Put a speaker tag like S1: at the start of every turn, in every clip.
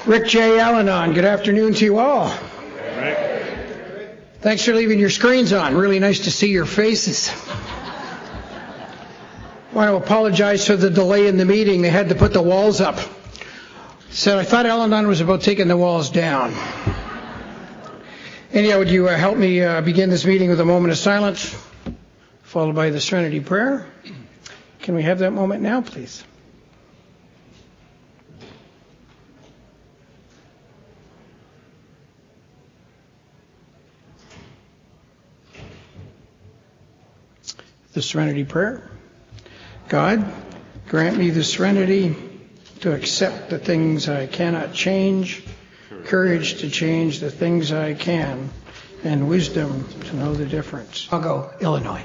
S1: Rick J. Al-Anon, good afternoon to you all. Thanks for leaving your screens on. Really nice to see your faces. I want to apologize for the delay in the meeting. They had to put the walls up. So I thought Al-Anon was about taking the walls down. Anyhow, would you help me begin this meeting with a moment of silence, followed by the Serenity Prayer? Can we have that moment now, please? The Serenity Prayer. God, grant me the serenity to accept the things I cannot change, courage to change the things I can, and wisdom to know the difference. I'll go Illinois.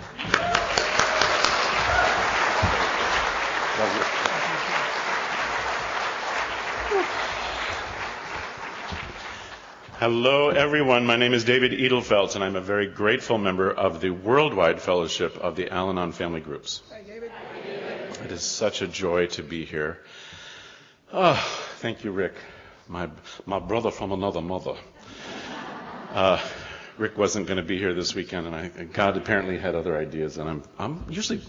S2: Hello, everyone. My name is David Edelfelt, and I'm a very grateful member of the Worldwide Fellowship of the Al-Anon Family Groups.
S1: Hi, David.
S2: It is such a joy to be here. Oh, thank you, Rick, my brother from another mother. Rick wasn't going to be here this weekend, and God apparently had other ideas, and I'm usually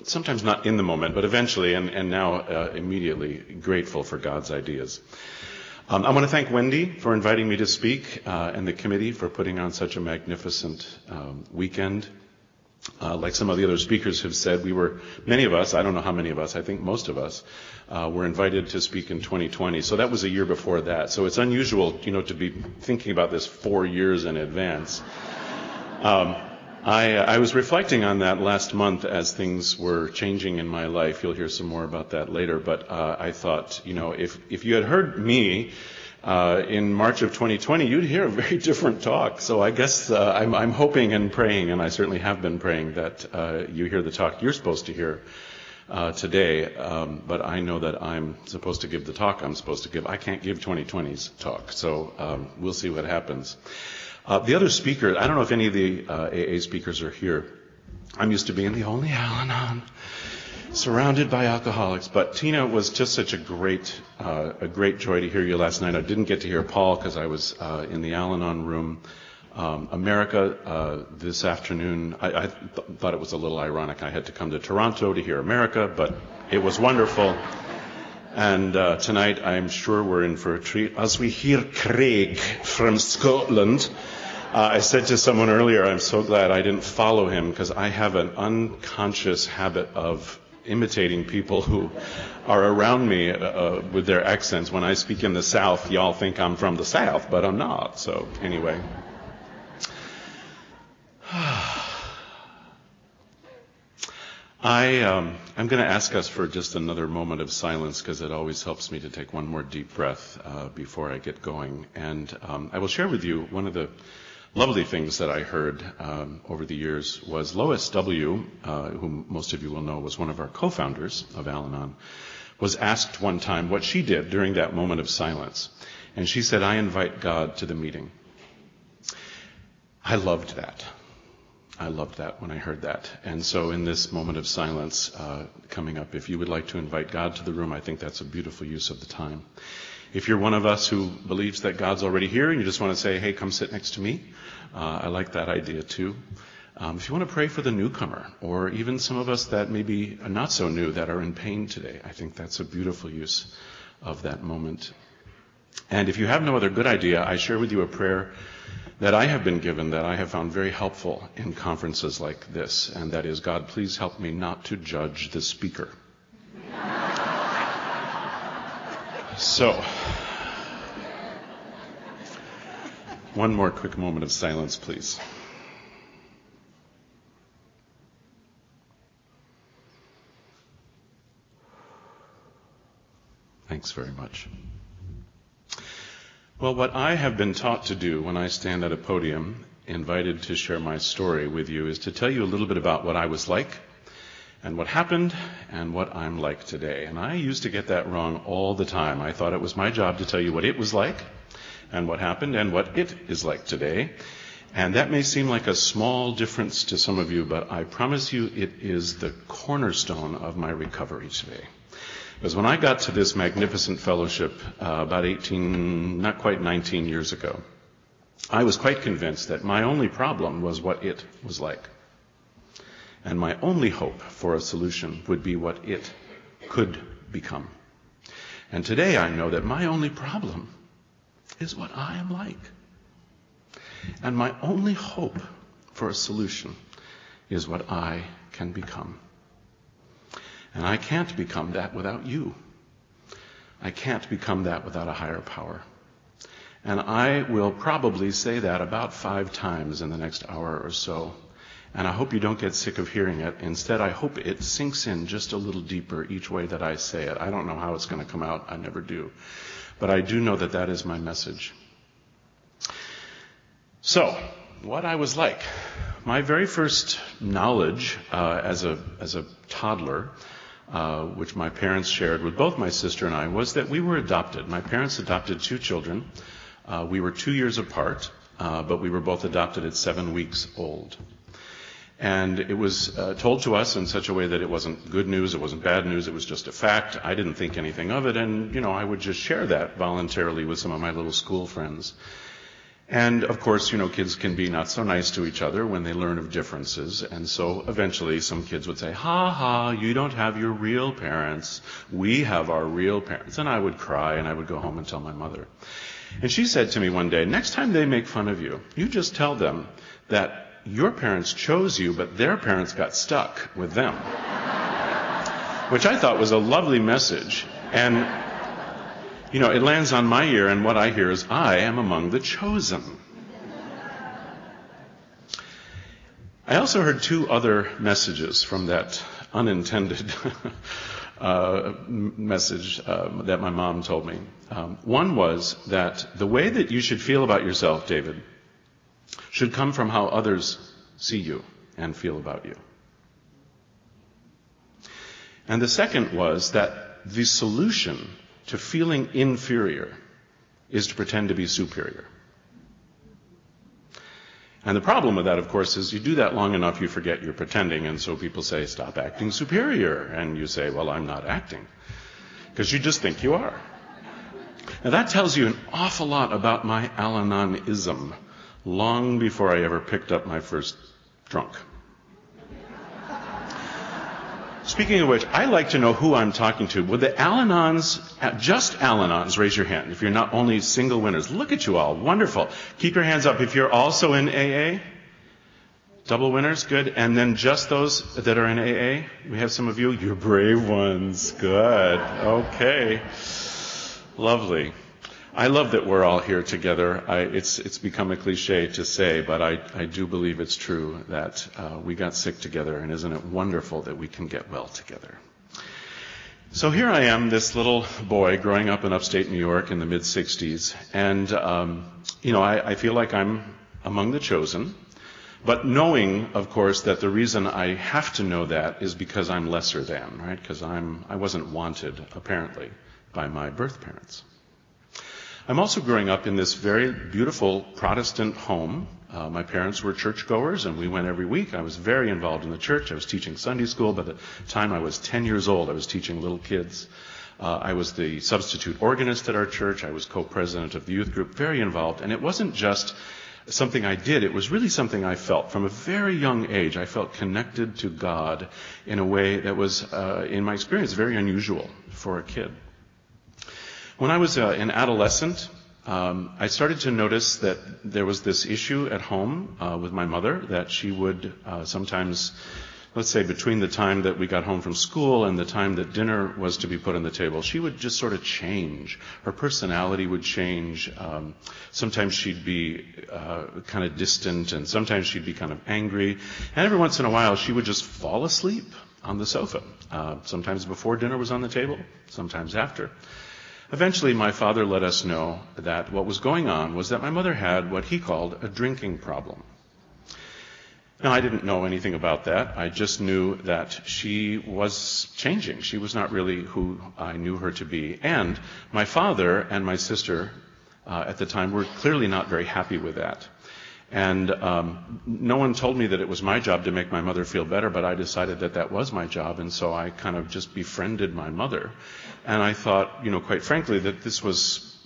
S2: sometimes not in the moment, but eventually and now immediately grateful for God's ideas. I want to thank Wendy for inviting me to speak, and the committee for putting on such a magnificent weekend. Like some of the other speakers have said, many of us, I don't know how many of us, I think most of us, were invited to speak in 2020. So that was a year before that. So it's unusual, to be thinking about this 4 years in advance. I was reflecting on that last month as things were changing in my life. You'll hear some more about that later. But I thought, if you had heard me in March of 2020, you'd hear a very different talk. So I guess I'm hoping and praying, and I certainly have been praying, that you hear the talk you're supposed to hear today. But I know that I'm supposed to give the talk I'm supposed to give. I can't give 2020's talk. So we'll see what happens. The other speaker, I don't know if any of the AA speakers are here. I'm used to being the only Al-Anon, surrounded by alcoholics. But Tina was just such a great joy to hear you last night. I didn't get to hear Paul because I was in the Al-Anon room. America this afternoon, I thought it was a little ironic. I had to come to Toronto to hear America, but it was wonderful. And tonight, I'm sure we're in for a treat as we hear Craig from Scotland. I said to someone earlier, I'm so glad I didn't follow him, because I have an unconscious habit of imitating people who are around me with their accents. When I speak in the South, y'all think I'm from the South, but I'm not. So anyway. I'm going to ask us for just another moment of silence, because it always helps me to take one more deep breath before I get going. And I will share with you one of the lovely things that I heard over the years was Lois W., whom most of you will know was one of our co-founders of Al-Anon, was asked one time what she did during that moment of silence. And she said, "I invite God to the meeting." I loved that. I loved that when I heard that. And so in this moment of silence coming up, if you would like to invite God to the room, I think that's a beautiful use of the time. If you're one of us who believes that God's already here and you just want to say, hey, come sit next to me, I like that idea too. If you want to pray for the newcomer, or even some of us that maybe are not so new that are in pain today, I think that's a beautiful use of that moment. And if you have no other good idea, I share with you a prayer that I have been given that I have found very helpful in conferences like this, and that is, God, please help me not to judge the speaker. So, one more quick moment of silence, please. Thanks very much. Well, what I have been taught to do when I stand at a podium, invited to share my story with you, is to tell you a little bit about what I was like, and what happened, and what I'm like today. And I used to get that wrong all the time. I thought it was my job to tell you what it was like, and what happened, and what it is like today. And that may seem like a small difference to some of you, but I promise you it is the cornerstone of my recovery today. Because when I got to this magnificent fellowship about 18, not quite 19 years ago, I was quite convinced that my only problem was what it was like. And my only hope for a solution would be what it could become. And today I know that my only problem is what I am like. And my only hope for a solution is what I can become. And I can't become that without you. I can't become that without a higher power. And I will probably say that about 5 times in the next hour or so. And I hope you don't get sick of hearing it. Instead, I hope it sinks in just a little deeper each way that I say it. I don't know how it's going to come out. I never do. But I do know that that is my message. So, what I was like. My very first knowledge as a toddler, which my parents shared with both my sister and I, was that we were adopted. My parents adopted 2 children. We were 2 years apart, but we were both adopted at 7 weeks old. And it was told to us in such a way that it wasn't good news, it wasn't bad news, it was just a fact. I didn't think anything of it, and, I would just share that voluntarily with some of my little school friends. And, of course, kids can be not so nice to each other when they learn of differences. And so eventually some kids would say, ha ha, you don't have your real parents. We have our real parents. And I would cry and I would go home and tell my mother. And she said to me one day, next time they make fun of you, you just tell them that your parents chose you, but their parents got stuck with them. Which I thought was a lovely message. And it lands on my ear, and what I hear is, I am among the chosen. I also heard 2 other messages from that unintended message that my mom told me. One was that the way that you should feel about yourself, David, should come from how others see you and feel about you. And the second was that the solution to feeling inferior is to pretend to be superior. And the problem with that, of course, is you do that long enough, you forget you're pretending, and so people say, stop acting superior. And you say, well, I'm not acting. Because you just think you are. Now that tells you an awful lot about my Al-Anonism, long before I ever picked up my first drunk. Speaking of which, I like to know who I'm talking to. Would the Al-Anons, just Al-Anons, raise your hand if you're not only single winners. Look at you all. Wonderful. Keep your hands up if you're also in AA. Double winners. Good. And then just those that are in AA. We have some of you. You're brave ones. Good. Okay. Lovely. I love that we're all here together. It's become a cliche to say, but I do believe it's true that we got sick together, and isn't it wonderful that we can get well together? So here I am, this little boy growing up in upstate New York in the mid-'60s, and I feel like I'm among the chosen, but knowing, of course, that the reason I have to know that is because I'm lesser than, right? Because I wasn't wanted, apparently, by my birth parents. I'm also growing up in this very beautiful Protestant home. My parents were churchgoers, and we went every week. I was very involved in the church. I was teaching Sunday school. By the time I was 10 years old, I was teaching little kids. I was the substitute organist at our church. I was co-president of the youth group, very involved. And it wasn't just something I did. It was really something I felt. From a very young age, I felt connected to God in a way that was, in my experience, very unusual for a kid. When I was an adolescent, I started to notice that there was this issue at home with my mother, that she would sometimes, let's say between the time that we got home from school and the time that dinner was to be put on the table, she would just sort of change. Her personality would change. Sometimes she'd be kind of distant, and sometimes she'd be kind of angry. And every once in a while, she would just fall asleep on the sofa, sometimes before dinner was on the table, sometimes after. Eventually, my father let us know that what was going on was that my mother had what he called a drinking problem. Now, I didn't know anything about that. I just knew that she was changing. She was not really who I knew her to be. And my father and my sister at the time were clearly not very happy with that. And no one told me that it was my job to make my mother feel better, but I decided that that was my job, and so I kind of just befriended my mother. And I thought, quite frankly, that this was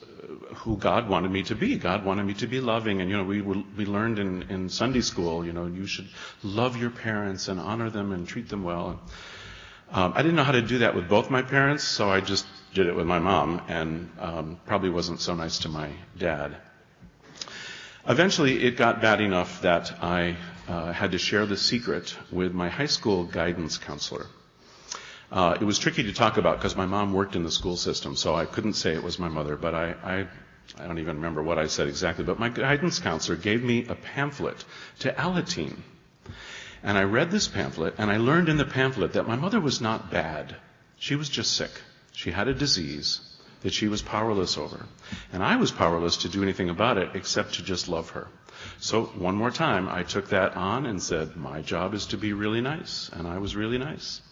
S2: who God wanted me to be. God wanted me to be loving, and we learned in Sunday school, you should love your parents and honor them and treat them well. I didn't know how to do that with both my parents, so I just did it with my mom, and probably wasn't so nice to my dad. Eventually, it got bad enough that I had to share the secret with my high school guidance counselor. It was tricky to talk about because my mom worked in the school system, so I couldn't say it was my mother, but I don't even remember what I said exactly, but my guidance counselor gave me a pamphlet to Al-Anon. And I read this pamphlet, and I learned in the pamphlet that my mother was not bad. She was just sick. She had a disease that she was powerless over. And I was powerless to do anything about it except to just love her. So one more time, I took that on and said, my job is to be really nice. And I was really nice.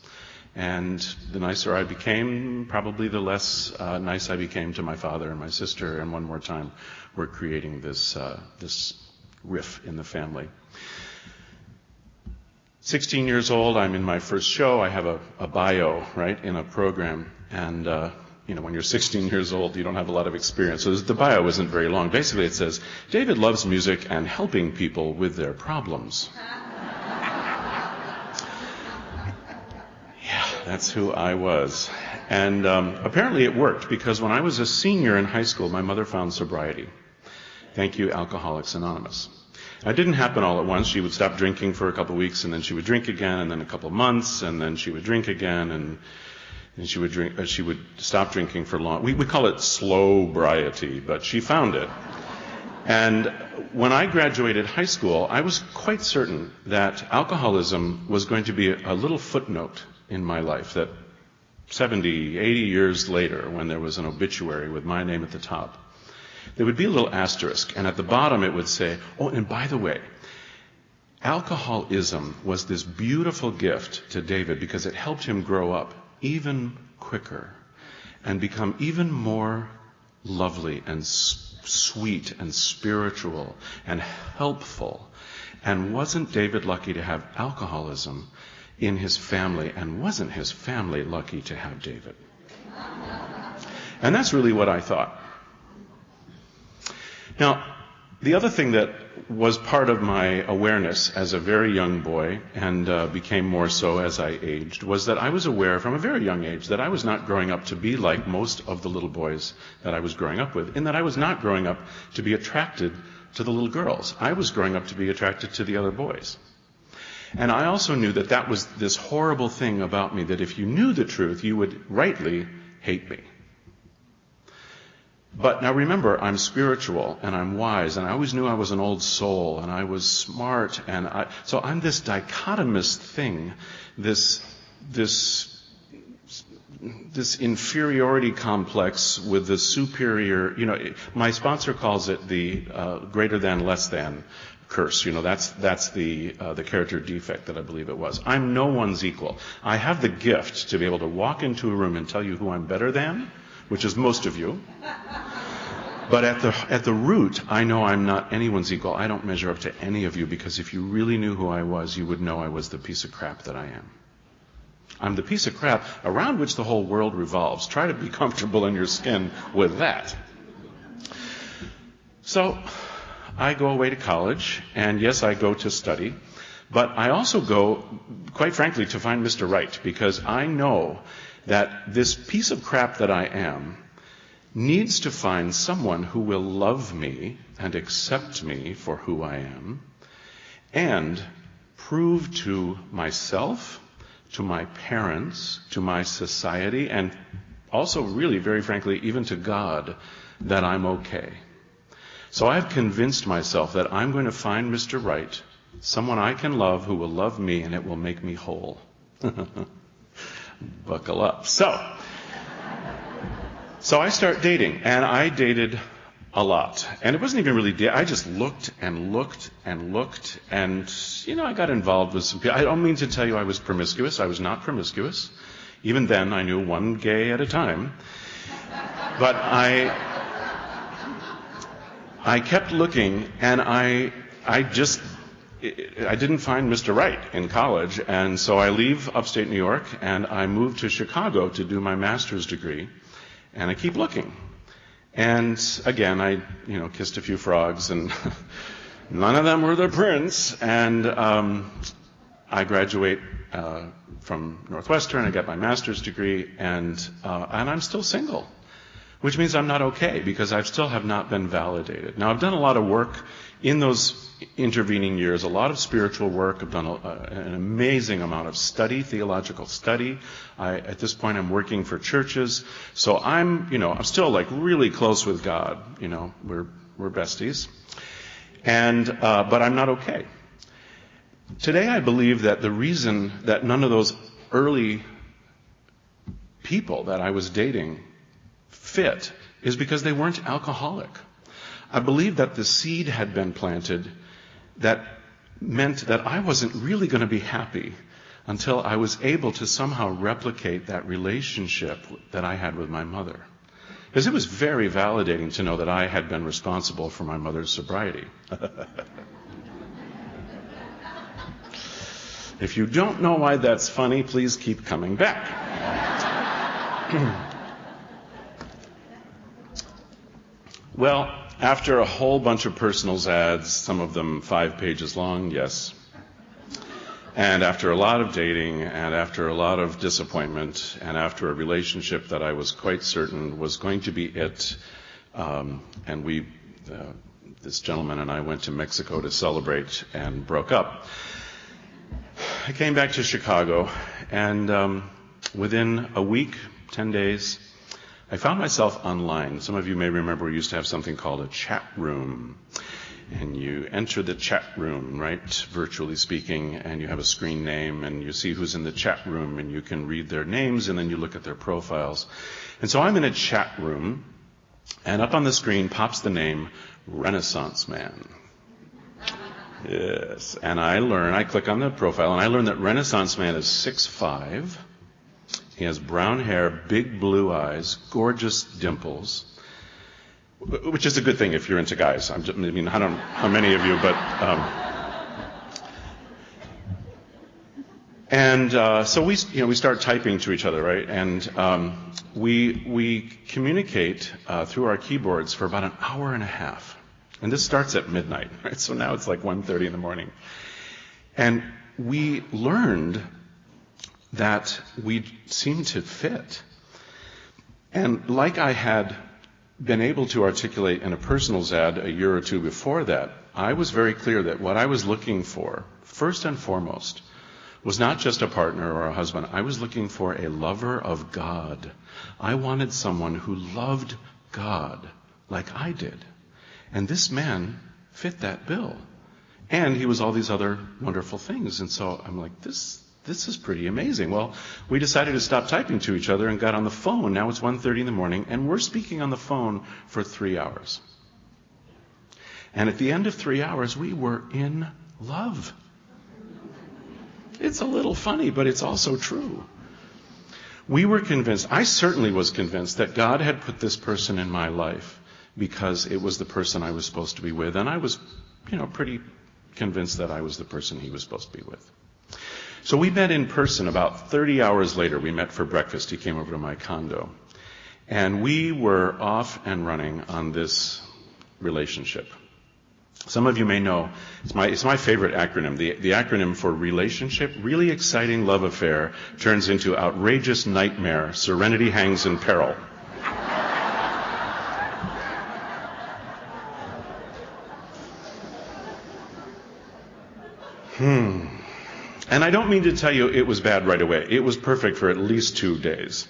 S2: And the nicer I became, probably the less nice I became to my father and my sister. And one more time, we're creating this riff in the family. 16 years old, I'm in my first show. I have a bio, right, in a program. And, when you're 16 years old, you don't have a lot of experience. So the bio isn't very long. Basically, it says, David loves music and helping people with their problems. Yeah, that's who I was. And apparently it worked, because when I was a senior in high school, my mother found sobriety. Thank you, Alcoholics Anonymous. It didn't happen all at once. She would stop drinking for a couple of weeks, and then she would drink again, and then a couple of months, and then she would drink again, and she would drink. She would stop drinking for long. We call it slow-briety, but she found it. And when I graduated high school, I was quite certain that alcoholism was going to be a little footnote in my life, that 70, 80 years later, when there was an obituary with my name at the top, there would be a little asterisk, and at the bottom it would say, oh, and by the way, alcoholism was this beautiful gift to David because it helped him grow up even quicker and become even more lovely and sweet and spiritual and helpful. And wasn't David lucky to have alcoholism in his family, and wasn't his family lucky to have David? And that's really what I thought. Now, the other thing that was part of my awareness as a very young boy, and became more so as I aged, was that I was aware from a very young age that I was not growing up to be like most of the little boys that I was growing up with, in that I was not growing up to be attracted to the little girls. I was growing up to be attracted to the other boys. And I also knew that that was this horrible thing about me, that if you knew the truth, you would rightly hate me. But now remember, I'm spiritual and I'm wise, and I always knew I was an old soul and I was smart, and so I'm this dichotomous thing, this inferiority complex with the superior. My sponsor calls it the greater than, less than curse. That's the character defect that I believe it was. I'm no one's equal. I have the gift to be able to walk into a room and tell you who I'm better than, which is most of you. But at the root, I know I'm not anyone's equal. I don't measure up to any of you, because if you really knew who I was, you would know I was the piece of crap that I am. I'm the piece of crap around which the whole world revolves. Try to be comfortable in your skin with that. So I go away to college, and yes, I go to study. But I also go, quite frankly, to find Mr. Right, because I know that this piece of crap that I am needs to find someone who will love me and accept me for who I am, and prove to myself, to my parents, to my society, and also really, very frankly, even to God, that I'm okay. So I've convinced myself that I'm going to find Mr. Right, someone I can love who will love me, and it will make me whole. Buckle up. So I start dating, and I dated a lot. And it wasn't even really I just looked and looked and looked, and, I got involved with some people. I don't mean to tell you I was promiscuous. I was not promiscuous. Even then, I knew one gay at a time. But I kept looking, and I I didn't find Mr. Right in college, and so I leave upstate New York, and I move to Chicago to do my master's degree, and I keep looking. And again, I kissed a few frogs, and none of them were the prince, and I graduate from Northwestern, I get my master's degree, and I'm still single, which means I'm not okay, because I still have not been validated. Now, I've done a lot of work in those intervening years, a lot of spiritual work. I've done an amazing amount of study, theological study. At this point, I'm working for churches, so I'm still like really close with God. We're besties, but I'm not okay. Today, I believe that the reason that none of those early people that I was dating fit is because they weren't alcoholic. I believe that the seed had been planted that meant that I wasn't really going to be happy until I was able to somehow replicate that relationship that I had with my mother. Because it was very validating to know that I had been responsible for my mother's sobriety. If you don't know why that's funny, please keep coming back. Well, after a whole bunch of personals ads, some of them 5 pages long, yes, and after a lot of dating, and after a lot of disappointment, and after a relationship that I was quite certain was going to be it, and this gentleman and I went to Mexico to celebrate and broke up, I came back to Chicago, and within a week, 10 days, I found myself online. Some of you may remember we used to have something called a chat room. And you enter the chat room, right, virtually speaking, and you have a screen name, and you see who's in the chat room, and you can read their names, and then you look at their profiles. And so I'm in a chat room, and up on the screen pops the name Renaissance Man. Yes, and I click on the profile, and I learn that Renaissance Man is 6'5". He has brown hair, big blue eyes, gorgeous dimples, which is a good thing if you're into guys. I don't know how many of you, but... So we start typing to each other, right? And we communicate through our keyboards for about an hour and a half. And this starts at midnight, right? So now it's like 1:30 in the morning. And we learned that we seemed to fit. And like I had been able to articulate in a personals ad a year or two before that, I was very clear that what I was looking for, first and foremost, was not just a partner or a husband. I was looking for a lover of God. I wanted someone who loved God like I did. And this man fit that bill. And he was all these other wonderful things. And so I'm like, this is pretty amazing. Well, we decided to stop typing to each other and got on the phone. Now it's 1:30 in the morning, and we're speaking on the phone for 3 hours. And at the end of 3 hours, we were in love. It's a little funny, but it's also true. We were convinced, I certainly was convinced, that God had put this person in my life because it was the person I was supposed to be with. And I was, pretty convinced that I was the person he was supposed to be with. So we met in person about 30 hours later. We met for breakfast. He came over to my condo. And we were off and running on this relationship. Some of you may know, it's my favorite acronym. The acronym for relationship, really exciting love affair, turns into outrageous nightmare, serenity hangs in peril. And I don't mean to tell you it was bad right away. It was perfect for at least 2 days.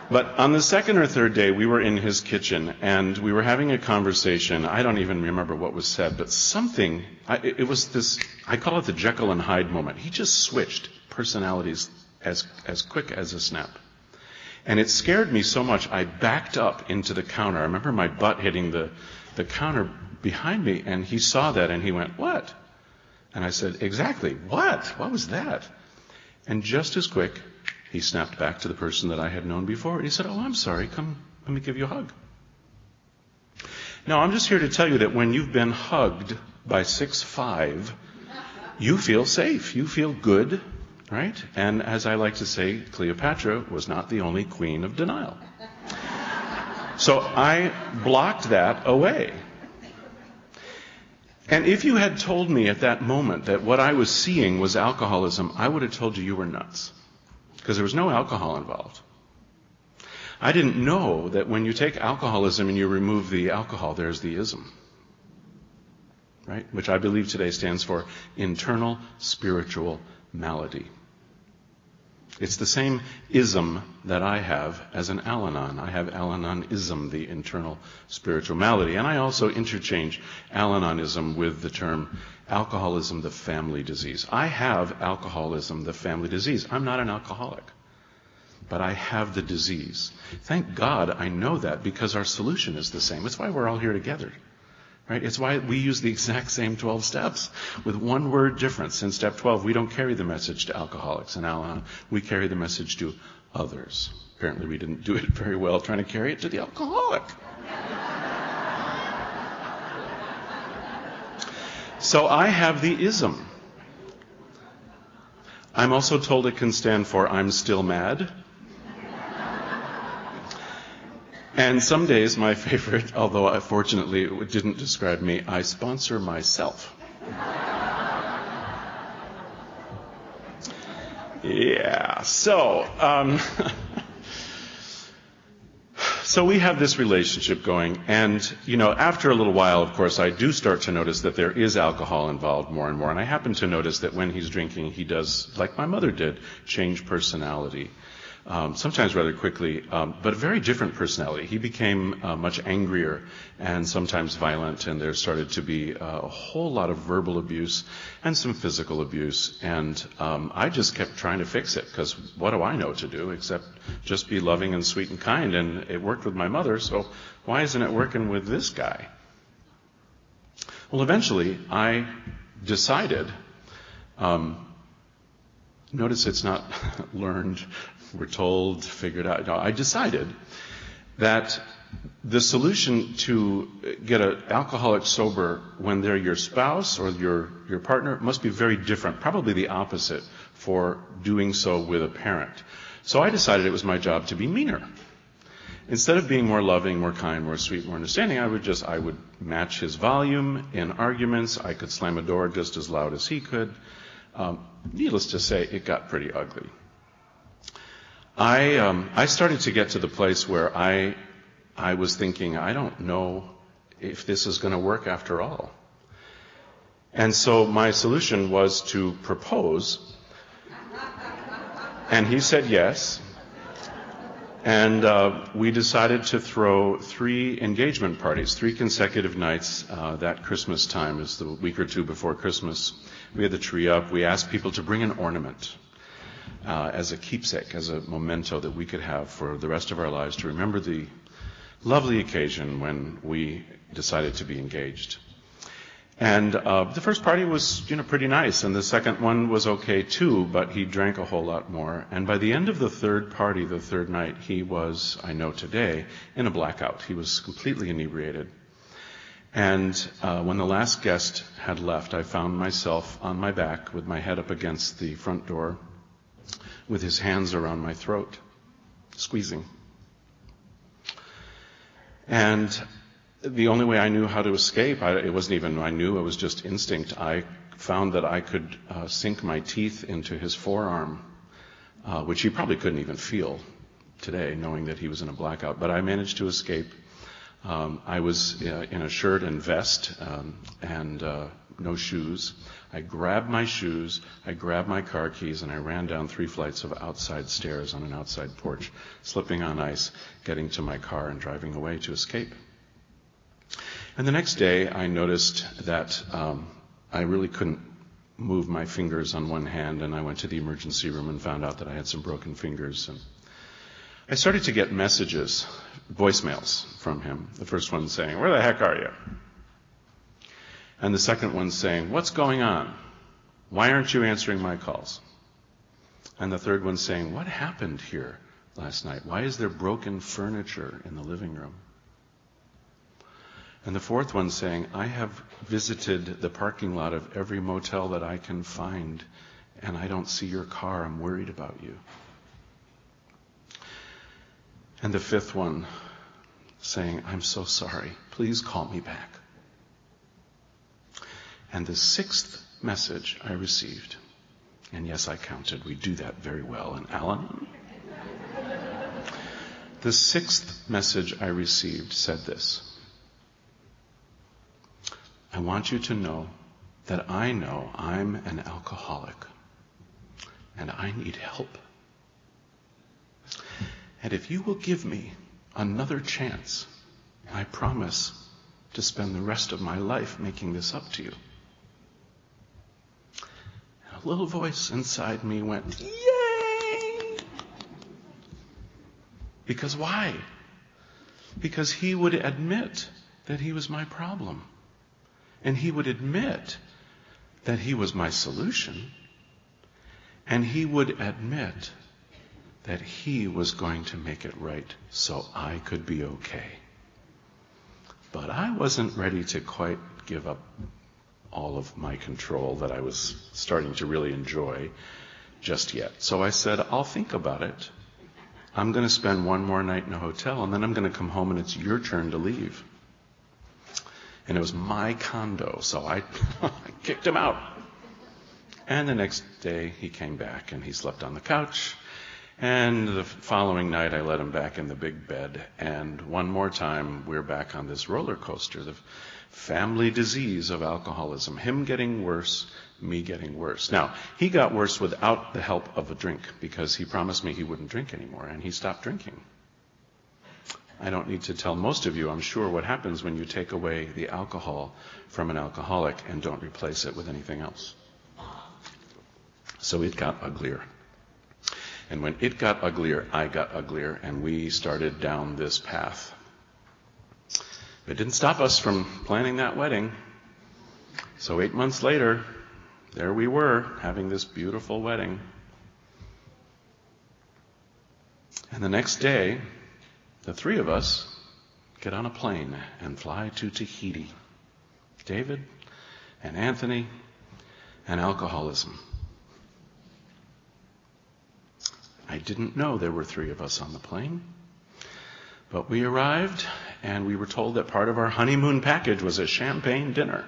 S2: But on the second or third day, we were in his kitchen, and we were having a conversation. I don't even remember what was said, but something, it was this, I call it the Jekyll and Hyde moment. He just switched personalities as quick as a snap. And it scared me so much, I backed up into the counter. I remember my butt hitting the counter behind me, and he saw that, and he went, "What?" And I said, "Exactly, what? What was that?" And just as quick, he snapped back to the person that I had known before. And he said, "Oh, I'm sorry. Come, let me give you a hug." Now, I'm just here to tell you that when you've been hugged by 6'5", you feel safe. You feel good, right? And as I like to say, Cleopatra was not the only queen of denial. So I blocked that away. And if you had told me at that moment that what I was seeing was alcoholism, I would have told you were nuts. Because there was no alcohol involved. I didn't know that when you take alcoholism and you remove the alcohol, there's the ism. Right? Which I believe today stands for internal spiritual malady. It's the same ism that I have as an Al-Anon. I have Al-Anonism, the internal spiritual malady. And I also interchange Al-Anonism with the term alcoholism, the family disease. I have alcoholism, the family disease. I'm not an alcoholic, but I have the disease. Thank God I know that, because our solution is the same. It's why we're all here together. Right? It's why we use the exact same 12 steps with one word difference. In step 12, we don't carry the message to alcoholics and Al-Anon. We carry the message to others. Apparently we didn't do it very well trying to carry it to the alcoholic. So I have the ism. I'm also told it can stand for I'm still mad. And some days, my favorite, although fortunately it didn't describe me, I sponsor myself. Yeah, so we have this relationship going, and, after a little while, of course, I do start to notice that there is alcohol involved more and more, and I happen to notice that when he's drinking, he does, like my mother did, change personality. Sometimes rather quickly, but a very different personality. He became much angrier and sometimes violent, and there started to be a whole lot of verbal abuse and some physical abuse. And I just kept trying to fix it, because what do I know to do except just be loving and sweet and kind? And it worked with my mother, so why isn't it working with this guy? Well, eventually I decided, notice it's not learned, we're told, figured out. No, I decided that the solution to get an alcoholic sober when they're your spouse or your partner must be very different, probably the opposite for doing so with a parent. So I decided it was my job to be meaner. Instead of being more loving, more kind, more sweet, more understanding, I would match his volume in arguments. I could slam a door just as loud as he could. Needless to say, it got pretty ugly. I started to get to the place where I was thinking, I don't know if this is going to work after all. And so my solution was to propose. And he said yes. And we decided to throw 3 engagement parties, 3 consecutive nights. That Christmas time is the week or two before Christmas. We had the tree up. We asked people to bring an ornament as a keepsake, as a memento that we could have for the rest of our lives to remember the lovely occasion when we decided to be engaged. And the first party was, pretty nice, and the second one was okay too, but he drank a whole lot more. And by the end of the third party, the third night, he was, I know today, in a blackout. He was completely inebriated. And when the last guest had left, I found myself on my back with my head up against the front door, with his hands around my throat, squeezing. And the only way I knew how to escape, it wasn't even I knew, it was just instinct. I found that I could sink my teeth into his forearm, which he probably couldn't even feel today, knowing that he was in a blackout. But I managed to escape. I was in a shirt and vest and no shoes. I grabbed my shoes, I grabbed my car keys, and I ran down 3 flights of outside stairs on an outside porch, slipping on ice, getting to my car and driving away to escape. And the next day, I noticed that I really couldn't move my fingers on one hand, and I went to the emergency room and found out that I had some broken fingers. And I started to get messages, voicemails from him. The first one saying, "Where the heck are you?" And the second one saying, "What's going on? Why aren't you answering my calls?" And the third one saying, "What happened here last night? Why is there broken furniture in the living room?" And the fourth one saying, I have visited the parking lot of every motel that I can find, and I don't see your car. I'm worried about you. And the fifth one saying, I'm so sorry. Please call me back. And the sixth message I received, and yes, I counted. We do that very well in Al-Anon. The sixth message I received said this: I want you to know that I know I'm an alcoholic and I need help. And if you will give me another chance, I promise to spend the rest of my life making this up to you. And a little voice inside me went, yay! Because why? Because he would admit that he was my problem. And he would admit that he was my solution. And he would admit that he was going to make it right so I could be okay. But I wasn't ready to quite give up all of my control that I was starting to really enjoy just yet. So I said, I'll think about it. I'm going to spend one more night in a hotel, and then I'm going to come home and it's your turn to leave. And it was my condo, so I kicked him out. And the next day he came back and he slept on the couch. And the following night I let him back in the big bed. And one more time we're back on this roller coaster, the family disease of alcoholism. Him getting worse, me getting worse. Now, he got worse without the help of a drink because he promised me he wouldn't drink anymore, and he stopped drinking. I don't need to tell most of you, I'm sure, what happens when you take away the alcohol from an alcoholic and don't replace it with anything else. So it got uglier. And when it got uglier, I got uglier, and we started down this path. It didn't stop us from planning that wedding. So 8 months later, there we were, having this beautiful wedding. And the next day, the three of us get on a plane and fly to Tahiti. David and Anthony and alcoholism. I didn't know there were three of us on the plane, but we arrived and we were told that part of our honeymoon package was a champagne dinner.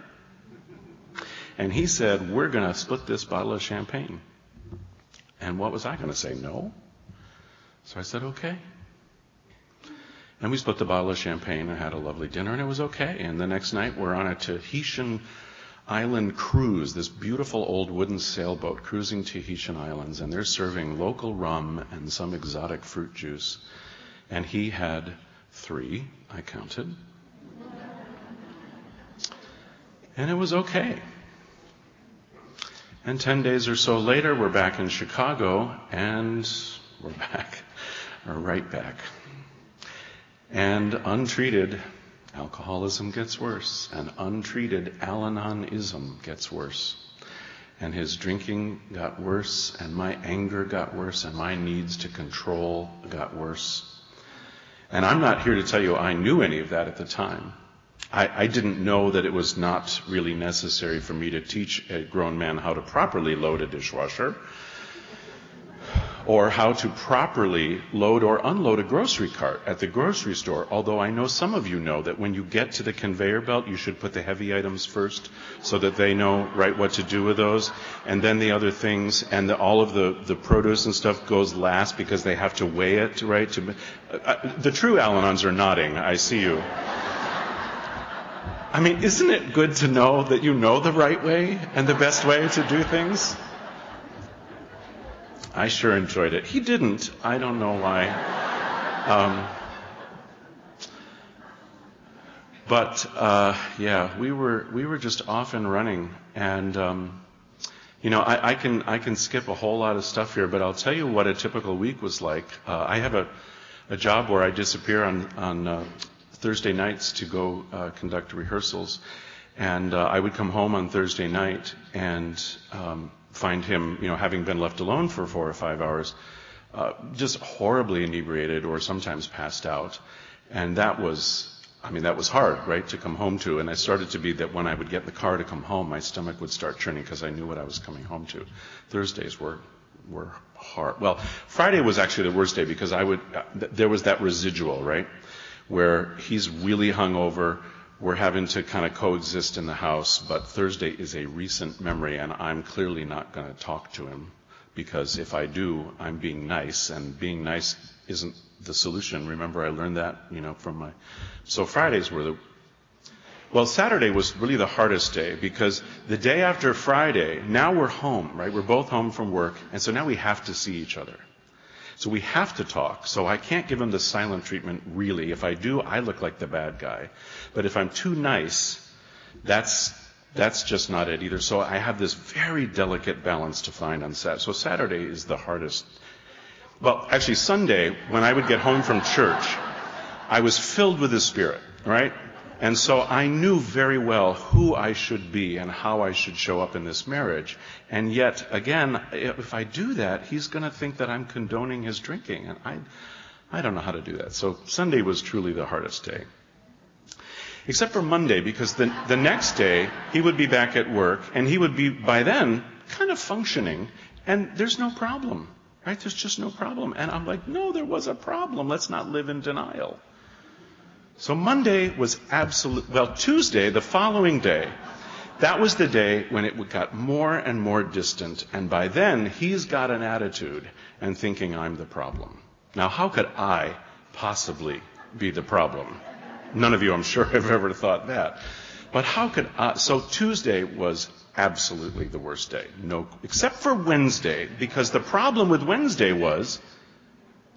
S2: And he said, we're going to split this bottle of champagne. And what was I going to say? No. So I said, okay. And we split the bottle of champagne and had a lovely dinner, and it was okay. And the next night we're on a Tahitian island cruise, this beautiful old wooden sailboat cruising Tahitian islands, and they're serving local rum and some exotic fruit juice. And he had 3, I counted. And it was okay. And 10 days or so later, we're back in Chicago, and we're back, or right back. And untreated, alcoholism gets worse, and untreated Al-Anonism gets worse. And his drinking got worse, and my anger got worse, and my needs to control got worse. And I'm not here to tell you I knew any of that at the time. I didn't know that it was not really necessary for me to teach a grown man how to properly load a dishwasher, or how to properly load or unload a grocery cart at the grocery store. Although I know some of you know that when you get to the conveyor belt, you should put the heavy items first so that they know right what to do with those. And then the other things, and all of the produce and stuff goes last because they have to weigh it, right? The true Al-Anons are nodding. I see you. I mean, isn't it good to know that you know the right way and the best way to do things? I sure enjoyed it. He didn't. I don't know why. Yeah, we were just off and running. And, I can skip a whole lot of stuff here, but I'll tell you what a typical week was like. I have a job where I disappear on Thursday nights to go conduct rehearsals. And I would come home on Thursday night and find him, having been left alone for 4 or 5 hours, just horribly inebriated or sometimes passed out. And that was that was hard, right, to come home to. And I started to be that when I would get in the car to come home, my stomach would start churning because I knew what I was coming home to. Thursdays were hard. Well, Friday was actually the worst day because there was that residual, right, where he's really hungover. We're having to kind of coexist in the house, but Thursday is a recent memory, and I'm clearly not going to talk to him because if I do, I'm being nice, and being nice isn't the solution. Remember, I learned that, from so Fridays were Saturday was really the hardest day because the day after Friday, now we're home, right? We're both home from work, and so now we have to see each other. So we have to talk. So I can't give him the silent treatment, really. If I do, I look like the bad guy. But if I'm too nice, that's just not it either. So I have this very delicate balance to find on Saturday. So Saturday is the hardest. Well, actually, Sunday, when I would get home from church, I was filled with the Spirit, right? And so I knew very well who I should be and how I should show up in this marriage. And yet, again, if I do that, he's going to think that I'm condoning his drinking. And I don't know how to do that. So Sunday was truly the hardest day. Except for Monday, because the next day, he would be back at work, and he would be, by then, kind of functioning, and there's no problem. Right? There's just no problem. And I'm like, no, there was a problem. Let's not live in denial. So Monday was Tuesday, the following day, that was the day when it got more and more distant. And by then, he's got an attitude and thinking I'm the problem. Now, how could I possibly be the problem? None of you, I'm sure, have ever thought that. But how could I? So Tuesday was absolutely the worst day. No, except for Wednesday, because the problem with Wednesday was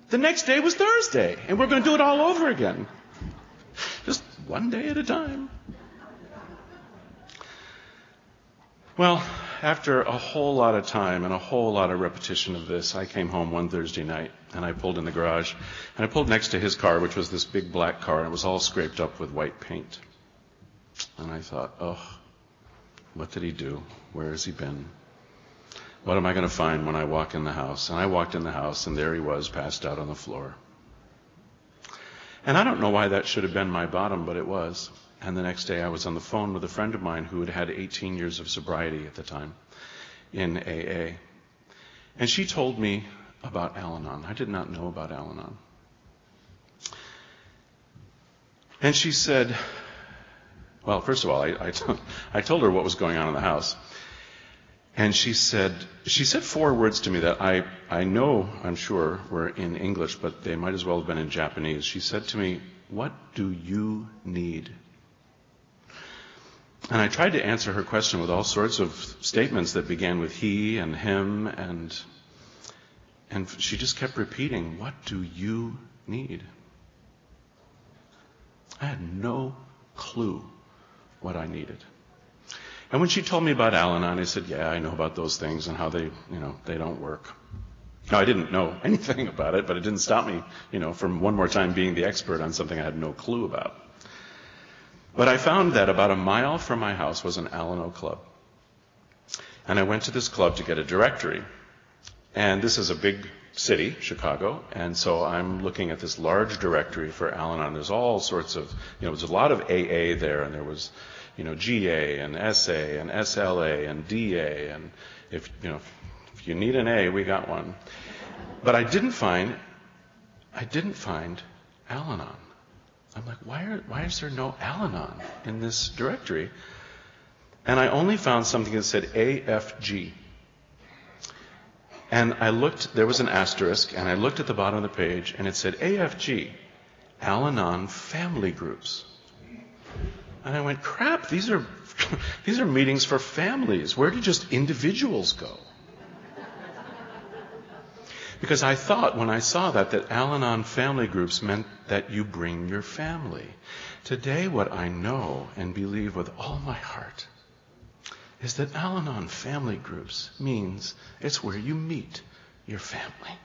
S2: the next day was Thursday, and we're going to do it all over again. Just one day at a time. Well, after a whole lot of time and a whole lot of repetition of this, I came home one Thursday night, and I pulled in the garage, and I pulled next to his car, which was this big black car, and it was all scraped up with white paint. And I thought, what did he do? Where has he been? What am I going to find when I walk in the house? And I walked in the house, and there he was, passed out on the floor. And I don't know why that should have been my bottom, but it was. And the next day I was on the phone with a friend of mine who had had 18 years of sobriety at the time in AA. And she told me about Al-Anon. I did not know about Al-Anon. And she said, well, first of all, I told her what was going on in the house. And she said 4 words to me that I know, I'm sure, were in English, but they might as well have been in Japanese. She said to me, "What do you need?" And I tried to answer her question with all sorts of statements that began with he and him, and she just kept repeating, "What do you need?" I had no clue what I needed. And when she told me about Al-Anon, I said, yeah, I know about those things and how they don't work. Now, I didn't know anything about it, but it didn't stop me, from one more time being the expert on something I had no clue about. But I found that about a mile from my house was an Al-Anon club. And I went to this club to get a directory. And this is a big city, Chicago, and so I'm looking at this large directory for Al-Anon. There's all sorts of, there's a lot of AA there, and there was, GA and SA and SLA and DA, and if you need an A, we got one. But I didn't find Al-Anon. I'm like, why is there no Al-Anon in this directory? And I only found something that said AFG. And I looked, there was an asterisk, and I looked at the bottom of the page, and it said AFG, Al-Anon Family Groups. And I went, crap, these are meetings for families. Where do just individuals go? Because I thought when I saw that Al-Anon Family Groups meant that you bring your family. Today, what I know and believe with all my heart is that Al-Anon Family Groups means it's where you meet your family.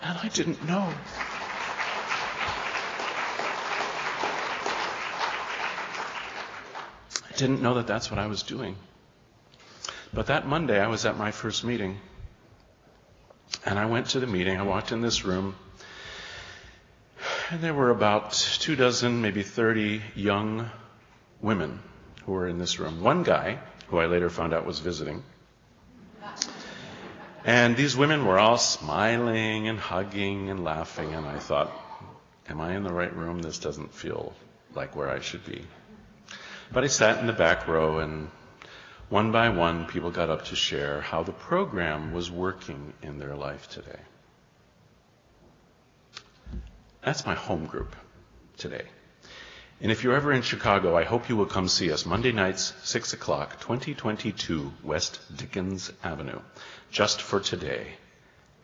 S2: And I didn't know. I didn't know that that's what I was doing. But that Monday, I was at my first meeting. And I went to the meeting. I walked in this room. And there were about 24, maybe 30 young women who were in this room. One guy, who I later found out was visiting. And these women were all smiling and hugging and laughing, and I thought, am I in the right room? This doesn't feel like where I should be. But I sat in the back row, and one by one, people got up to share how the program was working in their life today. That's my home group today. And if you're ever in Chicago, I hope you will come see us Monday nights, 6 o'clock, 2022 West Dickens Avenue. Just for today,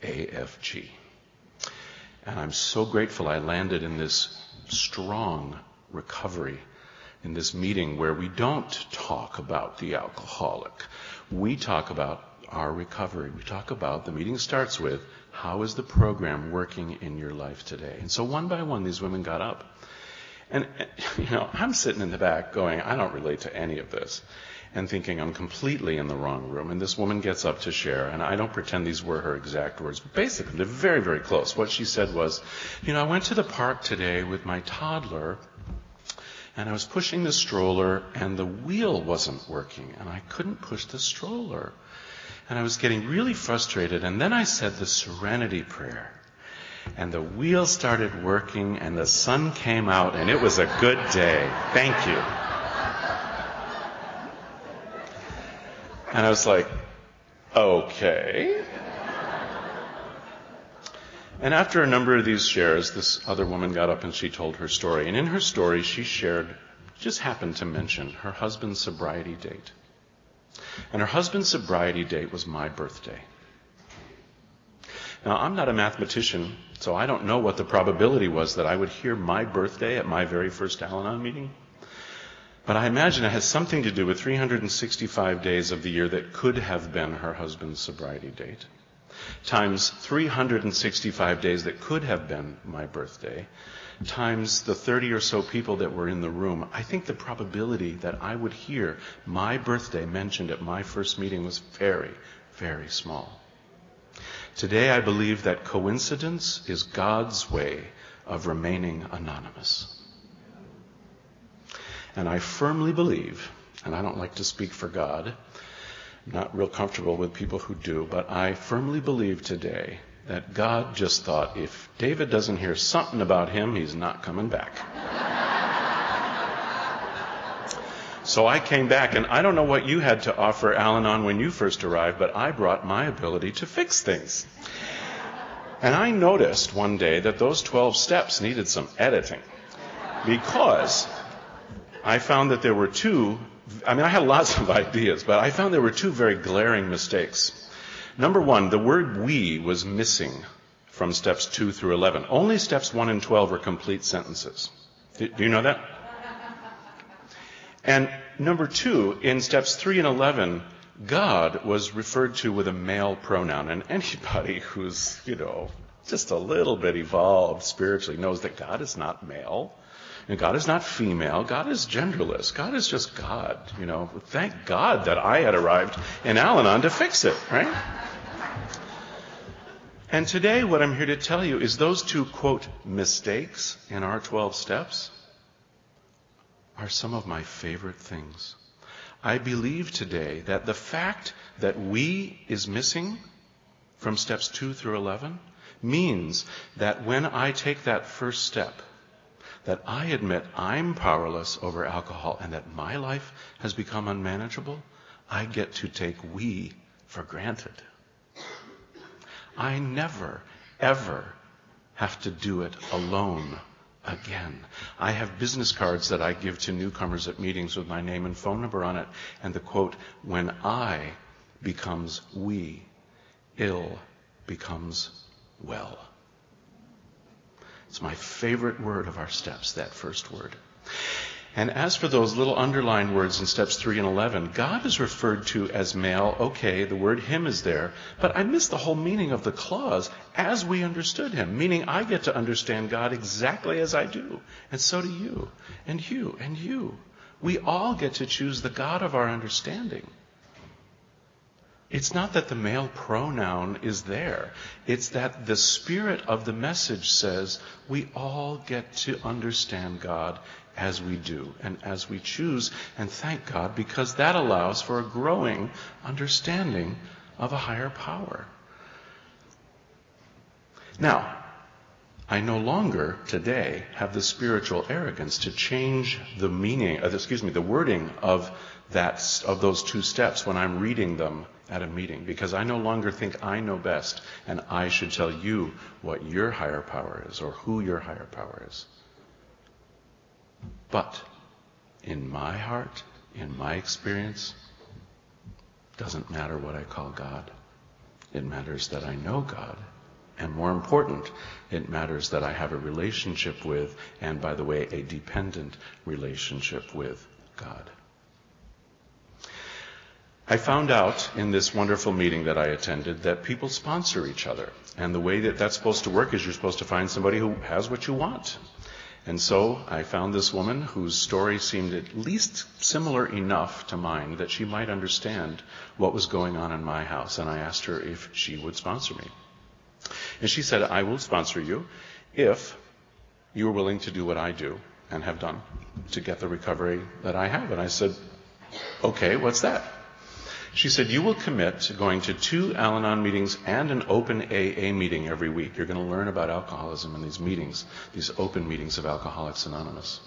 S2: AFG. And I'm so grateful I landed in this strong recovery, in this meeting where we don't talk about the alcoholic. We talk about our recovery. We talk about, the meeting starts with, how is the program working in your life today? And so one by one, these women got up. And, I'm sitting in the back going, I don't relate to any of this, and thinking I'm completely in the wrong room. And this woman gets up to share, and I don't pretend these were her exact words, but basically they're very, very close. What she said was, I went to the park today with my toddler, and I was pushing the stroller, and the wheel wasn't working, and I couldn't push the stroller. And I was getting really frustrated, and then I said the Serenity Prayer. And the wheel started working, and the sun came out, and it was a good day. Thank you. And I was like, okay. And after a number of these shares, this other woman got up and she told her story. And in her story, she just happened to mention her husband's sobriety date. And her husband's sobriety date was my birthday. Now, I'm not a mathematician, so I don't know what the probability was that I would hear my birthday at my very first Al-Anon meeting. But I imagine it has something to do with 365 days of the year that could have been her husband's sobriety date, times 365 days that could have been my birthday, times the 30 or so people that were in the room. I think the probability that I would hear my birthday mentioned at my first meeting was very, very small. Today, I believe that coincidence is God's way of remaining anonymous. And I firmly believe, and I don't like to speak for God, I'm not real comfortable with people who do, but I firmly believe today that God just thought, if David doesn't hear something about him, he's not coming back. So I came back, and I don't know what you had to offer Al-Anon when you first arrived, but I brought my ability to fix things. And I noticed one day that those 12 steps needed some editing, because I found that there were I had lots of ideas, but I found there were two very glaring mistakes. Number one, the word we was missing from steps 2 through 11. Only steps 1 and 12 were complete sentences. Do you know that? And number two, in steps 3 and 11, God was referred to with a male pronoun. And anybody who's, just a little bit evolved spiritually knows that God is not male. And God is not female. God is genderless. God is just God. Thank God that I had arrived in Al-Anon to fix it, right? And today what I'm here to tell you is those two, quote, mistakes in our 12 steps are some of my favorite things. I believe today that the fact that we is missing from steps 2 through 11 means that when I take that first step, that I admit I'm powerless over alcohol and that my life has become unmanageable, I get to take we for granted. I never, ever have to do it alone again. I have business cards that I give to newcomers at meetings with my name and phone number on it, and the quote, when I becomes we, ill becomes well. It's my favorite word of our steps, that first word. And as for those little underlined words in steps 3 and 11, God is referred to as male. Okay, the word him is there, but I miss the whole meaning of the clause, as we understood him, meaning I get to understand God exactly as I do, and so do you, and you, and you. We all get to choose the God of our understanding. It's not that the male pronoun is there. It's that the spirit of the message says we all get to understand God as we do and as we choose, and thank God, because that allows for a growing understanding of a higher power. Now, I no longer today have the spiritual arrogance to change the meaning, the wording of those two steps when I'm reading them at a meeting, because I no longer think I know best and I should tell you what your higher power is or who your higher power is. But in my heart, in my experience, doesn't matter what I call God. It matters that I know God. And more important, it matters that I have a relationship with, and by the way, a dependent relationship with God. I found out in this wonderful meeting that I attended that people sponsor each other. And the way that that's supposed to work is you're supposed to find somebody who has what you want. And so I found this woman whose story seemed at least similar enough to mine that she might understand what was going on in my house. And I asked her if she would sponsor me. And she said, I will sponsor you if you are willing to do what I do and have done to get the recovery that I have. And I said, okay, what's that? She said, you will commit to going to 2 Al-Anon meetings and an open AA meeting every week. You're going to learn about alcoholism in these meetings, these open meetings of Alcoholics Anonymous.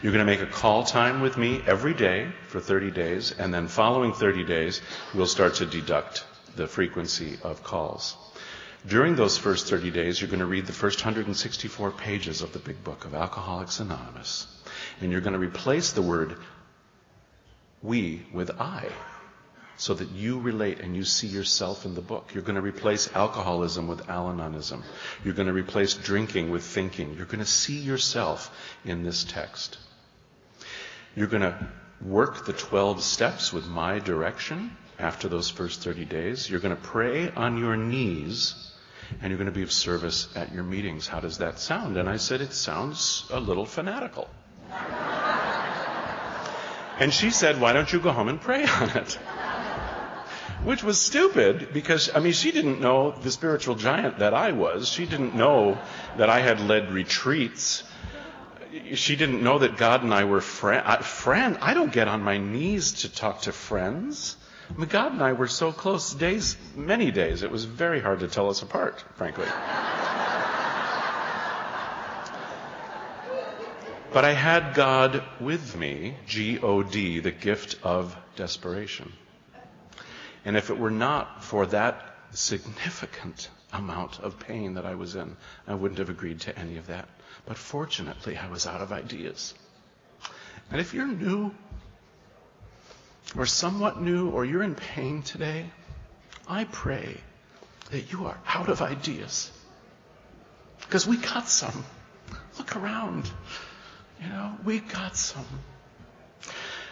S2: You're going to make a call time with me every day for 30 days, and then following 30 days, we'll start to deduct the frequency of calls. During those first 30 days, you're going to read the first 164 pages of the big book of Alcoholics Anonymous. And you're going to replace the word we with I, so that you relate and you see yourself in the book. You're going to replace alcoholism with Al-Anonism. You're going to replace drinking with thinking. You're going to see yourself in this text. You're going to work the 12 steps with my direction after those first 30 days. You're going to pray on your knees, and you're going to be of service at your meetings. How does that sound? And I said, it sounds a little fanatical. And she said, why don't you go home and pray on it? Which was stupid, because, she didn't know the spiritual giant that I was. She didn't know that I had led retreats. She didn't know that God and I were friends. I don't get on my knees to talk to friends. God and I were so close many days, it was very hard to tell us apart, frankly. But I had God with me, G-O-D, the gift of desperation. And if it were not for that significant amount of pain that I was in, I wouldn't have agreed to any of that. But fortunately, I was out of ideas. And if you're new, or somewhat new, or you're in pain today, I pray that you are out of ideas. Because we got some. Look around. We got some.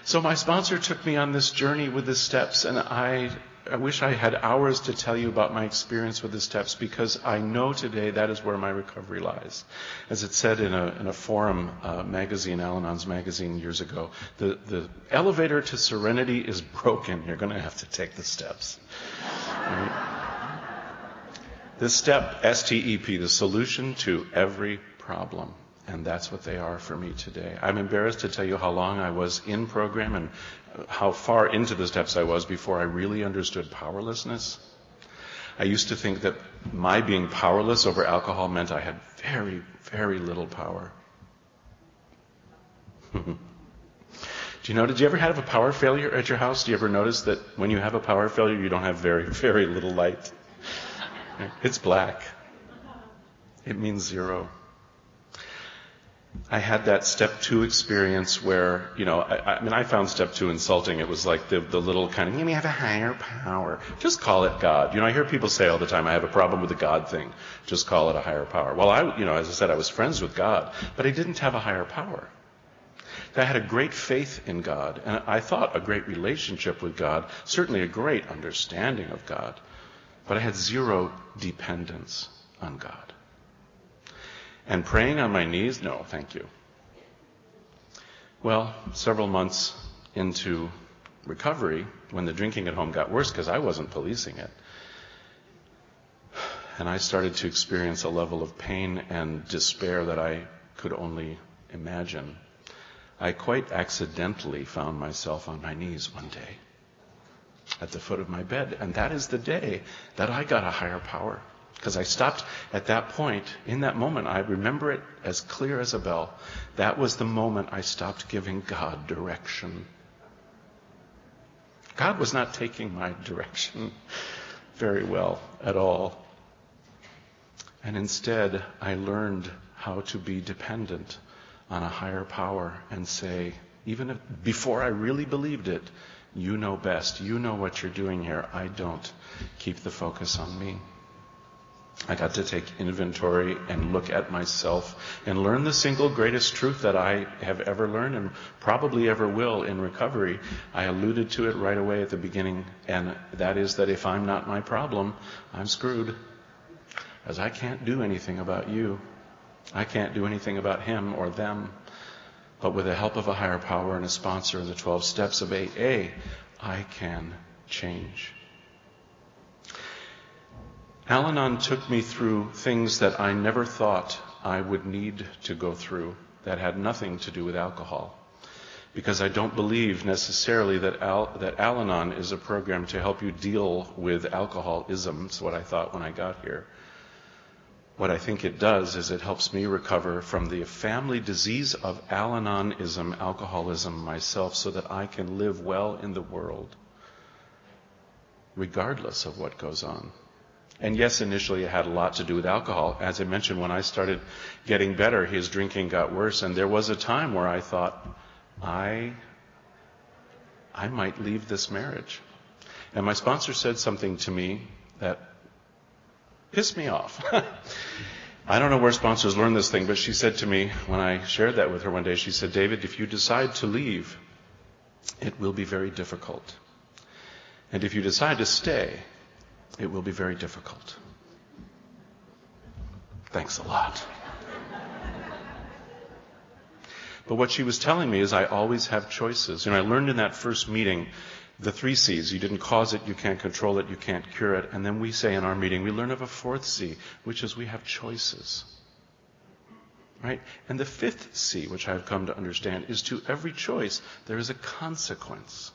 S2: So my sponsor took me on this journey with the steps, and I wish I had hours to tell you about my experience with the steps, because I know today that is where my recovery lies. As it said in a forum magazine, Al-Anon's magazine years ago, the elevator to serenity is broken. You're going to have to take the steps. Right? This step, S-T-E-P, the solution to every problem. And that's what they are for me today. I'm embarrassed to tell you how long I was in program and how far into the steps I was before I really understood powerlessness. I used to think that my being powerless over alcohol meant I had very, very little power. Did you ever have a power failure at your house? Do you ever notice that when you have a power failure, you don't have very, very little light? It's black. It means zero. I had that step 2 experience where, I found step 2 insulting. It was like the little kind of, you have a higher power. Just call it God. I hear people say all the time, I have a problem with the God thing. Just call it a higher power. Well, as I said, I was friends with God, but I didn't have a higher power. I had a great faith in God, and I thought a great relationship with God, certainly a great understanding of God, but I had zero dependence on God. And praying on my knees? No, thank you. Well, several months into recovery, when the drinking at home got worse because I wasn't policing it, and I started to experience a level of pain and despair that I could only imagine, I quite accidentally found myself on my knees one day at the foot of my bed. And that is the day that I got a higher power. Because I stopped at that point, in that moment, I remember it as clear as a bell. That was the moment I stopped giving God direction. God was not taking my direction very well at all. And instead, I learned how to be dependent on a higher power and say, even if, before I really believed it, you know best. You know what you're doing here. I don't. Keep the focus on me. I got to take inventory and look at myself and learn the single greatest truth that I have ever learned and probably ever will in recovery. I alluded to it right away at the beginning, and that is that if I'm not my problem, I'm screwed. As I can't do anything about you. I can't do anything about him or them. But with the help of a higher power and a sponsor of the 12 steps of AA, I can change. Al-Anon took me through things that I never thought I would need to go through that had nothing to do with alcohol. Because I don't believe necessarily that Al-Anon is a program to help you deal with alcoholism. That's what I thought when I got here. What I think it does is it helps me recover from the family disease of Al-Anonism, alcoholism myself, so that I can live well in the world, regardless of what goes on. And yes, initially it had a lot to do with alcohol. As I mentioned, when I started getting better, his drinking got worse, and there was a time where I thought, I might leave this marriage. And my sponsor said something to me that pissed me off. I don't know where sponsors learn this thing, but she said to me, when I shared that with her one day, she said, David, if you decide to leave, it will be very difficult. And if you decide to stay, it will be very difficult. Thanks a lot. But what she was telling me is I always have choices. I learned in that first meeting the 3 C's. You didn't cause it, you can't control it, you can't cure it. And then we say in our meeting, we learn of a 4th C, which is we have choices. Right? And the 5th C, which I've come to understand, is to every choice, there is a consequence.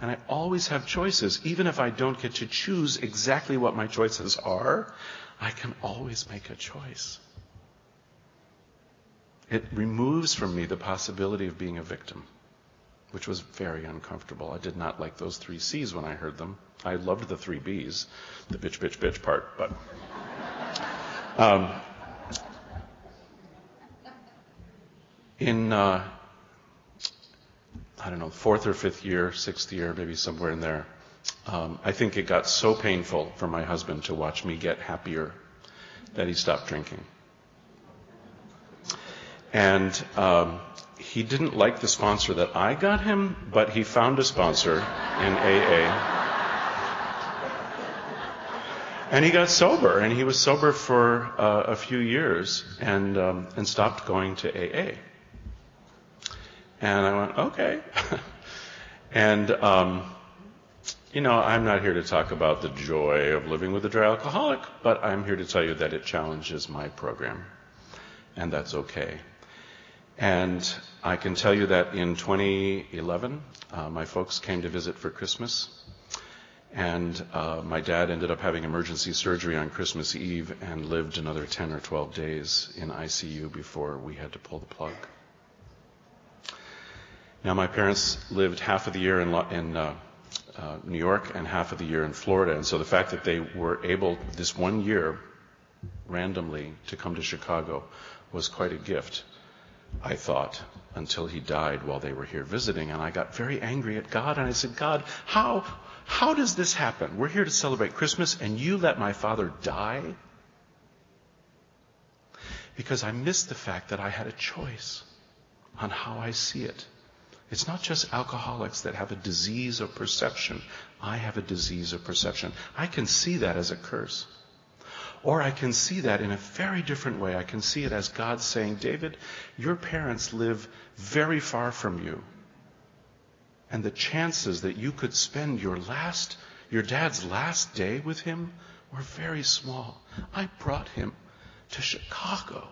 S2: And I always have choices. Even if I don't get to choose exactly what my choices are, I can always make a choice. It removes from me the possibility of being a victim, which was very uncomfortable. I did not like those 3 C's when I heard them. I loved the 3 B's, the bitch, bitch, bitch part, but in I don't know, 4th or 5th year, 6th year, maybe somewhere in there, I think it got so painful for my husband to watch me get happier that he stopped drinking. And he didn't like the sponsor that I got him, but he found a sponsor in AA. And he got sober, and he was sober for a few years and stopped going to AA. And I went, okay. And, I'm not here to talk about the joy of living with a dry alcoholic, but I'm here to tell you that it challenges my program. And that's okay. And I can tell you that in 2011, my folks came to visit for Christmas. And my dad ended up having emergency surgery on Christmas Eve and lived another 10 or 12 days in ICU before we had to pull the plug. Now, my parents lived half of the year in New York and half of the year in Florida. And so the fact that they were able this one year randomly to come to Chicago was quite a gift, I thought, until he died while they were here visiting. And I got very angry at God. And I said, God, how does this happen? We're here to celebrate Christmas and you let my father die? Because I missed the fact that I had a choice on how I see it. It's not just alcoholics that have a disease of perception. I have a disease of perception. I can see that as a curse. Or I can see that in a very different way. I can see it as God saying, David, your parents live very far from you. And the chances that you could spend your dad's last day with him were very small. I brought him to Chicago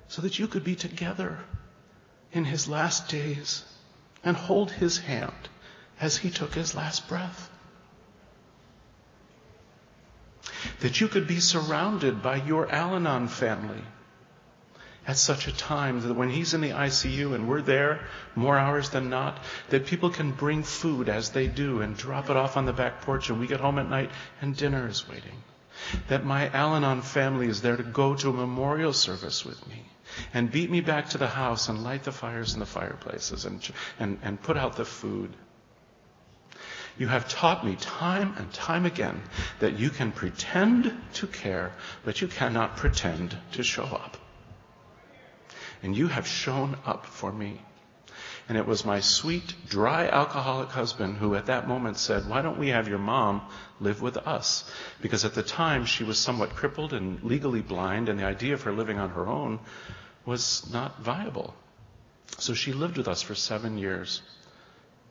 S2: so that you could be together in his last days and hold his hand as he took his last breath. That you could be surrounded by your Al-Anon family at such a time that when he's in the ICU and we're there more hours than not, that people can bring food as they do and drop it off on the back porch and we get home at night and dinner is waiting. That my Al-Anon family is there to go to a memorial service with me and beat me back to the house and light the fires in the fireplaces and put out the food. You have taught me time and time again that you can pretend to care, but you cannot pretend to show up. And you have shown up for me. And it was my sweet, dry alcoholic husband who at that moment said, why don't we have your mom live with us? Because at the time she was somewhat crippled and legally blind, and the idea of her living on her own was not viable. So she lived with us for 7 years.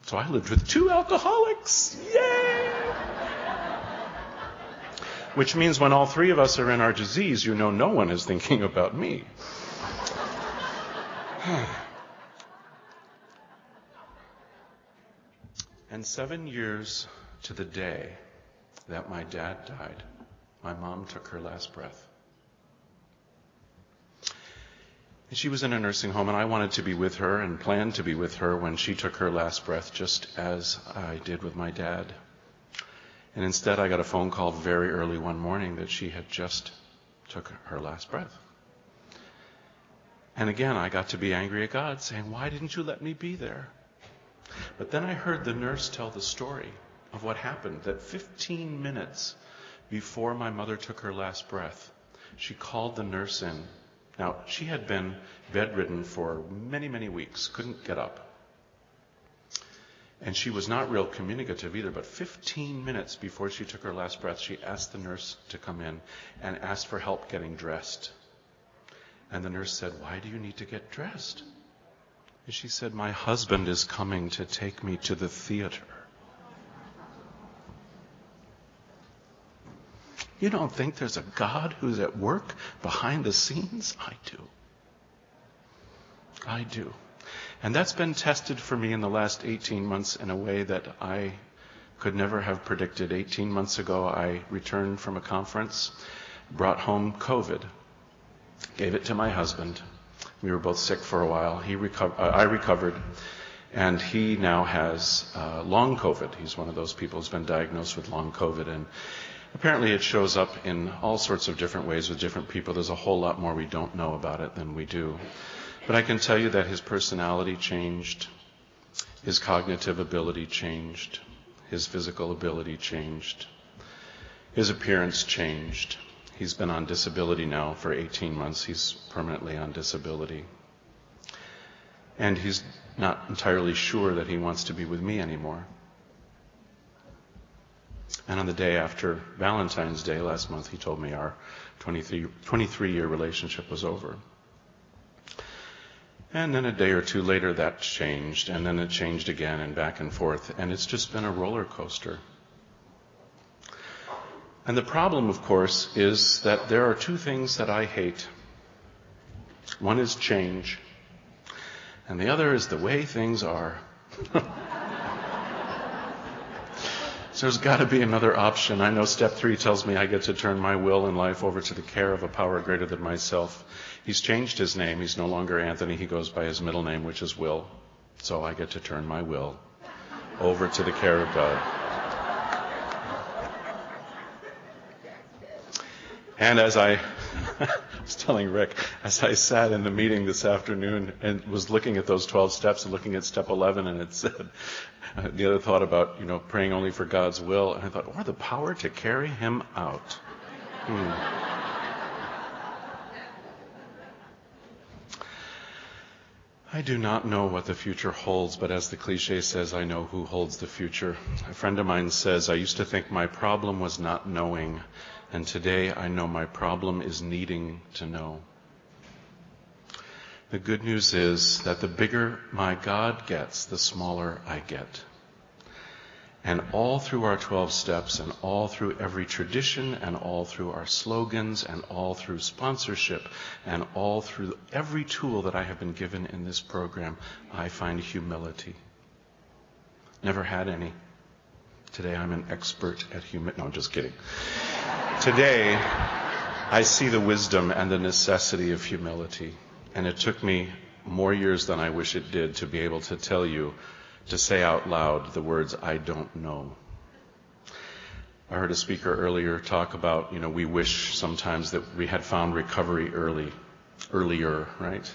S2: So I lived with 2 alcoholics. Yay! Which means when all 3 of us are in our disease, you know no one is thinking about me. And 7 years to the day that my dad died, my mom took her last breath. And she was in a nursing home, and I wanted to be with her and planned to be with her when she took her last breath, just as I did with my dad. And instead, I got a phone call very early one morning that she had just took her last breath. And again, I got to be angry at God, saying, why didn't you let me be there? But then I heard the nurse tell the story of what happened, that 15 minutes before my mother took her last breath, she called the nurse in. Now, she had been bedridden for many, many weeks, couldn't get up. And she was not real communicative either, but 15 minutes before she took her last breath, she asked the nurse to come in and asked for help getting dressed. And the nurse said, why do you need to get dressed? And she said, my husband is coming to take me to the theater. You don't think there's a God who's at work behind the scenes? I do. I do. And that's been tested for me in the last 18 months in a way that I could never have predicted. 18 months ago, I returned from a conference, brought home COVID, gave it to my husband. We were both sick for a while. I recovered, and he now has long COVID. He's one of those people who's been diagnosed with long COVID, and apparently it shows up in all sorts of different ways with different people. There's a whole lot more we don't know about it than we do. But I can tell you that his personality changed, his cognitive ability changed, his physical ability changed, his appearance changed. He's been on disability now for 18 months. He's permanently on disability. And he's not entirely sure that he wants to be with me anymore. And on the day after Valentine's Day last month, he told me our 23-year relationship was over. And then a day or two later, that changed, and then it changed again, and back and forth. And it's just been a roller coaster. And the problem, of course, is that there are 2 things that I hate. One is change, and the other is the way things are. So there's got to be another option. I know step 3 tells me I get to turn my will and life over to the care of a power greater than myself. He's changed his name. He's no longer Anthony. He goes by his middle name, which is Will. So I get to turn my will over to the care of God. And as I was telling Rick, as I sat in the meeting this afternoon and was looking at those 12 steps and looking at step 11, and it said, the other thought about, praying only for God's will, and I thought, or the power to carry him out. I do not know what the future holds, but as the cliche says, I know who holds the future. A friend of mine says, I used to think my problem was not knowing, and today I know my problem is needing to know. The good news is that the bigger my God gets, the smaller I get. And all through our 12 steps, and all through every tradition, and all through our slogans, and all through sponsorship, and all through every tool that I have been given in this program, I find humility. Never had any. Today I'm an expert at humility. No, I'm just kidding. Today I see the wisdom and the necessity of humility. And it took me more years than I wish it did to be able to tell you, to say out loud the words, I don't know. I heard a speaker earlier talk about, we wish sometimes that we had found recovery earlier, right?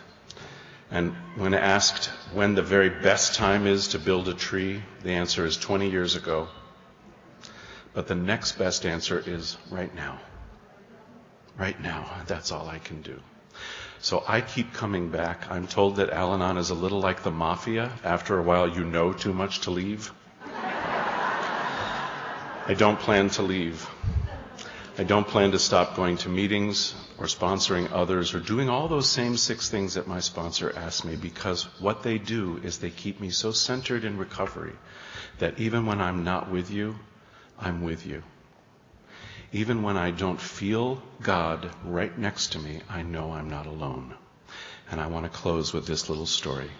S2: And when asked when the very best time is to build a tree, the answer is 20 years ago. But the next best answer is right now. Right now, that's all I can do. So I keep coming back. I'm told that Al-Anon is a little like the mafia. After a while, you know too much to leave. I don't plan to leave. I don't plan to stop going to meetings or sponsoring others or doing all those same 6 things that my sponsor asked me, because what they do is they keep me so centered in recovery that even when I'm not with you, I'm with you. Even when I don't feel God right next to me, I know I'm not alone. And I want to close with this little story.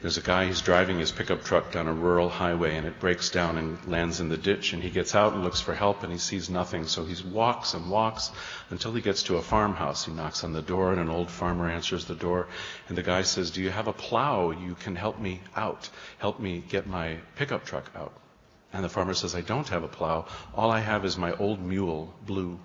S2: There's a guy, he's driving his pickup truck down a rural highway, and it breaks down and lands in the ditch, and he gets out and looks for help, and he sees nothing. So he walks and walks until he gets to a farmhouse. He knocks on the door, and an old farmer answers the door, and the guy says, do you have a plow? You can help me out. Help me get my pickup truck out. And the farmer says, I don't have a plow. All I have is my old mule, Blue.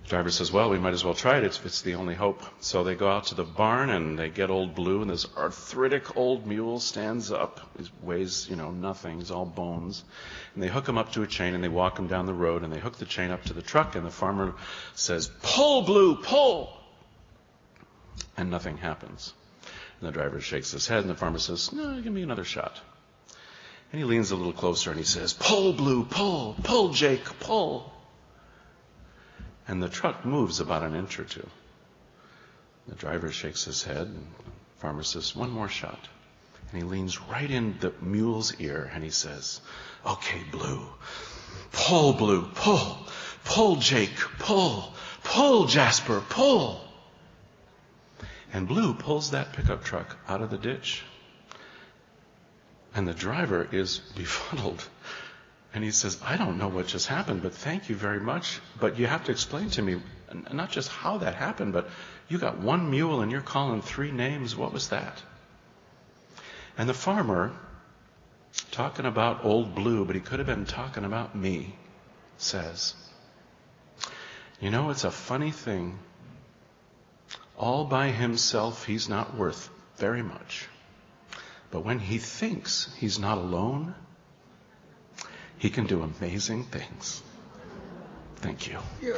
S2: The driver says, well, we might as well try it. It's the only hope. So they go out to the barn and they get old Blue, and this arthritic old mule stands up. He weighs, nothing. He's all bones. And they hook him up to a chain and they walk him down the road and they hook the chain up to the truck, and the farmer says, pull, Blue, pull! And nothing happens. And the driver shakes his head and the farmer says, no, give me another shot. And he leans a little closer and he says, pull, Blue, pull, pull, Jake, pull. And the truck moves about an inch or two. The driver shakes his head and the farmer says, one more shot. And he leans right in the mule's ear and he says, okay, Blue, pull, pull, Jake, pull, Jasper, pull. And Blue pulls that pickup truck out of the ditch. And the driver is befuddled. And he says, I don't know what just happened, but thank you very much. But you have to explain to me not just how that happened, but you got one mule and you're calling 3 names. What was that? And the farmer, talking about old Blue, but he could have been talking about me, says, it's a funny thing. All by himself, he's not worth very much. But when he thinks he's not alone, he can do amazing things. Thank you.
S1: Yeah.